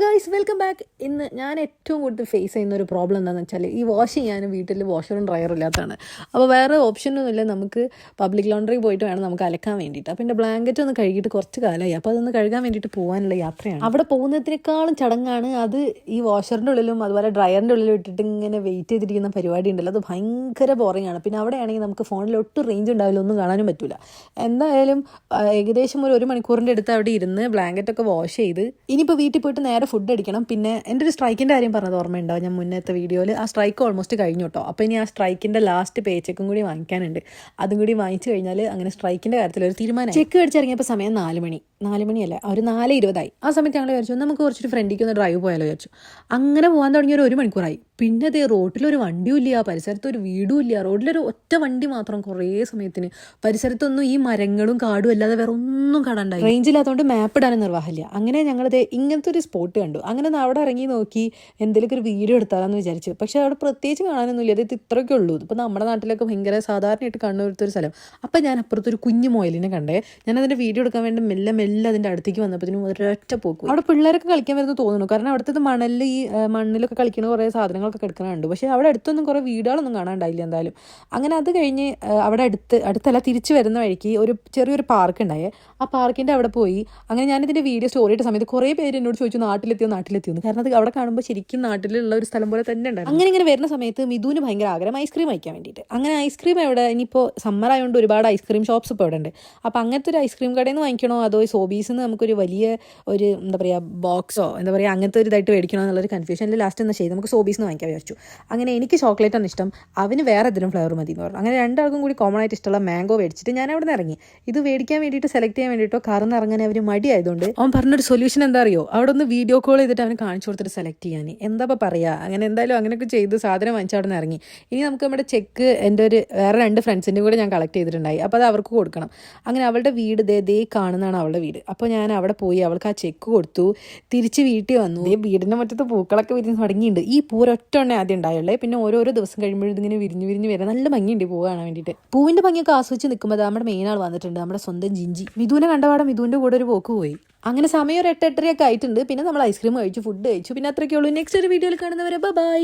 Guys welcome back. ഇന്ന് ഞാൻ ഏറ്റവും കൂടുതൽ ഫേസ് ചെയ്യുന്ന ഒരു പ്രോബ്ലം എന്താണെന്ന് വെച്ചാൽ ഈ വാഷ് ചെയ്യാൻ വീട്ടിൽ വാഷറും ഡ്രയറും ഇല്ലാത്തതാണ്. അപ്പോൾ വേറെ ഓപ്ഷനൊന്നുമില്ല, നമുക്ക് പബ്ലിക് ലോണ്ടറി പോയിട്ട് വേണം നമുക്ക് അലക്കാൻ വേണ്ടിയിട്ട്. അപ്പോൾ എൻ്റെ ബ്ലാങ്കറ്റ് ഒന്ന് കഴുകിയിട്ട് കുറച്ച് കാലമായി, അപ്പോൾ അതൊന്ന് കഴുകാൻ വേണ്ടിയിട്ട് പോകാനുള്ള യാത്രയാണ്. അവിടെ പോകുന്നതിനേക്കാളും ചടങ്ങാണ് അത്. ഈ വാഷറിൻ്റെ ഉള്ളിലും അതുപോലെ ഡ്രയറിൻ്റെ ഉള്ളിലും ഇട്ടിട്ട് ഇങ്ങനെ വെയിറ്റ് ചെയ്തിരിക്കുന്ന പരിപാടി ഉണ്ടല്ലോ, അത് ഭയങ്കര ബോറിംഗ് ആണ്. പിന്നെ അവിടെയാണെങ്കിൽ നമുക്ക് ഫോണിൽ ഒട്ടും റേഞ്ച് ഉണ്ടാവില്ല, ഒന്നും കാണാനും പറ്റില്ല. എന്തായാലും ഏകദേശം ഒരു മണിക്കൂറിൻ്റെ അടുത്ത് അവിടെ ഇരുന്ന് ബ്ലാങ്കറ്റൊക്കെ വാഷ് ചെയ്ത് ഇനിയിപ്പോൾ വീട്ടിൽ പോയിട്ട് നേരെ ഫുഡ് അടിക്കണം. പിന്നെ എൻ്റെ ഒരു സ്ട്രൈക്കിൻ്റെ കാര്യം പറഞ്ഞത് ഓർമ്മയുണ്ടാവും ഞാൻ മുന്നത്തെ വീഡിയോയിൽ. ആ സ്ട്രൈക്ക് ഓൾമോസ്റ്റ് കഴിഞ്ഞു കേട്ടോ. അപ്പോൾ ഇനി ആ സ്ട്രൈക്കിൻ്റെ ലാസ്റ്റ് പേ ചെക്കും കൂടി വാങ്ങിക്കാനുണ്ട്. അതും കൂടി വാങ്ങിച്ചു കഴിഞ്ഞാൽ അങ്ങനെ സ്ട്രൈക്കിൻ്റെ കാര്യത്തിൽ ഒരു തീരുമാനം. ചെക്ക് മേടിച്ചിറങ്ങിയപ്പോൾ സമയം 4 മണിയല്ല, ഒരു 4:20 ആ സമയത്ത് ഞങ്ങൾ വിചാരിച്ചു നമുക്ക് കുറച്ചൊരു ഫ്രണ്ടിലേക്ക് ഒന്ന് ഡ്രൈവ് പോയാലോ വിചാരിച്ചു. അങ്ങനെ പോകാൻ തുടങ്ങിയ ഒരു മണിക്കൂറായി. പിന്നെ അതേ റോഡിലൊരു വണ്ടിയും ഇല്ല, പരിസരത്ത് ഒരു വീടും ഇല്ല, റോഡിലൊരു ഒറ്റ വണ്ടി മാത്രം കുറേ സമയത്തിന്. പരിസരത്തൊന്നും ഈ മരങ്ങളും കാടും അല്ലാതെ വേറെ ഒന്നും കാണാണ്ടായി. റേഞ്ചില്ലാത്തതുകൊണ്ട് മാപ്പ് ഇടാനും നിർവാഹമില്ല. അങ്ങനെ ഞങ്ങളിത് ഇങ്ങനത്തെ ഒരു സ്പോട്ട് കണ്ടു. അങ്ങനെ അവിടെ ഇറങ്ങി നോക്കി എന്തെങ്കിലുമൊക്കെ ഒരു വീഡിയോ എടുത്താലെന്ന് വിചാരിച്ചു. പക്ഷേ അവിടെ പ്രത്യേകിച്ച് കാണാനൊന്നുമില്ല, അത് ഇത്രയൊക്കെ ഉള്ളൂ. ഇപ്പോൾ നമ്മുടെ നാട്ടിലൊക്കെ ഭയങ്കര സാധാരണയായിട്ട് കണ്ടുവരുത്തൊരു സ്ഥലം. അപ്പം ഞാൻ അപ്പുറത്തൊരു കുഞ്ഞു മൊയലിനെ കണ്ടേ. ഞാനതിൻ്റെ വീഡിയോ എടുക്കാൻ വേണ്ടി മെല്ലെ അതിൻ്റെ അടുത്തേക്ക് വന്നപ്പോഴത്തേനും ഒരൊറ്റ പോക്കും. അവിടെ പിള്ളേരൊക്കെ കളിക്കാൻ വരുന്നത് തോന്നുന്നു, കാരണം അവിടുത്തെ മണലിൽ ഈ മണ്ണിലൊക്കെ കളിക്കുന്ന കുറേ സാധനങ്ങളൊക്കെ കിടക്കാനുണ്ട്. പക്ഷേ അവിടെ അടുത്തൊന്നും കുറേ വീടുകളൊന്നും കാണാണ്ടായില്ല എന്തായാലും. അങ്ങനെ അത് കഴിഞ്ഞ് അവിടെ അടുത്തല്ല തിരിച്ചു വരുന്ന വഴിക്ക് ഒരു ചെറിയൊരു പാർക്ക് ഉണ്ടായേ. ആ പാർക്കിൻ്റെ അവിടെ പോയി. അങ്ങനെ ഞാനിതിൻ്റെ വീഡിയോ സ്റ്റോറി ഇട്ട സമയത്ത് കുറേ പേര് എന്നോട് ചോദിച്ചു നാട്ടിലെത്തിയോ. കാരണം അത് അവിടെ കാണുമ്പോൾ ശരിക്കും നാട്ടിലുള്ള ഒരു സ്ഥലം പോലെ തന്നെ ഉണ്ടായിരുന്നു. അങ്ങനെ ഇങ്ങനെ വരുന്ന സമയത്ത് മിഥുവിന് ഭയങ്കര ആഗ്രഹം ഐസ്ക്രീം കഴിക്കാൻ വേണ്ടിയിട്ട്. അങ്ങനെ ഐസ്ക്രീം എവിടെ, ഇനിയിപ്പോൾ സമ്മർ ആയതുകൊണ്ട് ഒരുപാട് ഐസ്ക്രീം ഷോപ്സ് ഇപ്പോൾ ഇവിടെ ഉണ്ട്. അപ്പോൾ അങ്ങനത്തെ ഒരു ഐസ്ക്രീം കടയിൽ നിന്ന് വാങ്ങിക്കണോ അതോ സോബീസിൽ നിന്ന് നമുക്കൊരു വലിയ ഒരു എന്താ പറയുക ബോക്സോ എന്താ പറയുക അങ്ങനത്തെ ഒരു ഇതായിട്ട് മേടിക്കണോ എന്നുള്ളൊരു കൺഫ്യൂഷനിൽ ലാസ്റ്റ് എന്താ ചെയ്ത് നമുക്ക് സോബീസ് നിന്ന് വാങ്ങിക്കാൻ വിചാരിച്ചു. അങ്ങനെ എനിക്ക് ചോക്ലേറ്റ് ആണ് ഇഷ്ടം, അവന് വേറെ എന്തെങ്കിലും ഫ്ലേവർ മതി എന്ന് പറഞ്ഞു. അങ്ങനെ രണ്ടാൾക്കും കൂടി കോമൺ ആയിട്ട് ഇഷ്ടമുള്ള മാംഗോ മേടിച്ചിട്ട് ഞാൻ അവിടെ നിന്ന് ഇറങ്ങി. ഇത് മേടിക്കാൻ വേണ്ടിയിട്ട് സെലക്ട് ചെയ്യാൻ വേണ്ടിയിട്ടോ കാറിൽ നിന്ന് ഇറങ്ങാൻ അവർ മടിയായതുകൊണ്ട് അവൻ പറഞ്ഞൊരു സൊല്യൂഷൻ എന്താ അറിയോ, അവിടെ ഒന്ന് വീഡിയോ കോൾ ചെയ്തിട്ട് അവന് കാണിച്ചു കൊടുത്തിട്ട് സെലക്ട് ചെയ്യാൻ. എന്താ പറയുക, അങ്ങനെ എന്തായാലും അങ്ങനെയൊക്കെ ചെയ്ത് സാധനം വാങ്ങിച്ച് അവിടെ നിന്ന് ഇറങ്ങി. ഇനി നമുക്ക് നമ്മുടെ ചെക്ക് എൻ്റെ ഒരു വേറെ 2 ഫ്രണ്ട്സിൻ്റെ കൂടെ ഞാൻ കളക്ട് ചെയ്തിട്ടുണ്ടായി. അപ്പോൾ അത് അവർക്ക് കൊടുക്കണം. അങ്ങനെ അവളുടെ വീട് ദേ കാണുന്നതാണ് അവളുടെ വീട്. അപ്പോൾ ഞാൻ അവിടെ പോയി അവൾക്ക് ആ ചെക്ക് കൊടുത്തു. തിരിച്ച് വീട്ടിൽ വന്നു. വീടിൻ്റെ മുറ്റത്ത് പൂക്കളൊക്കെ വിരിഞ്ഞ് തുടങ്ങിയിട്ടുണ്ട്. ഈ പൂരൊറ്റ ആദ്യം ഉണ്ടായുള്ളേ. പിന്നെ ഓരോരോ ദിവസം കഴിയുമ്പോഴും ഇതിങ്ങനെ വിരിഞ്ഞ് വരാൻ നല്ല ഭംഗിയുണ്ട് പൂ കാണാൻ വേണ്ടിയിട്ട്. പൂവിൻ്റെ ഭംഗിയൊക്കെ ആസ്വദിച്ച് നിൽക്കുമ്പോൾ നമ്മുടെ മെയിൻ ആൾ വന്നിട്ടുണ്ട്, നമ്മുടെ സ്വന്തം ജിഞ്ചി. മിഥുവിനെ കണ്ടപാടെ മിഥുവിൻ്റെ കൂടെ ഒരു പോക്ക് പോയി. അങ്ങനെ സമയം ഒരു 8:30 ആയിട്ടുണ്ട്. പിന്നെ നമ്മൾ ഐസ്ക്രീം കഴിച്ചു, ഫുഡ് കഴിച്ചു. പിന്നെ അത്രയ്ക്കേ ഉള്ളൂ. നെക്സ്റ്റ് ഒരു വീഡിയോയിൽ കാണുന്നവരെ ബൈ.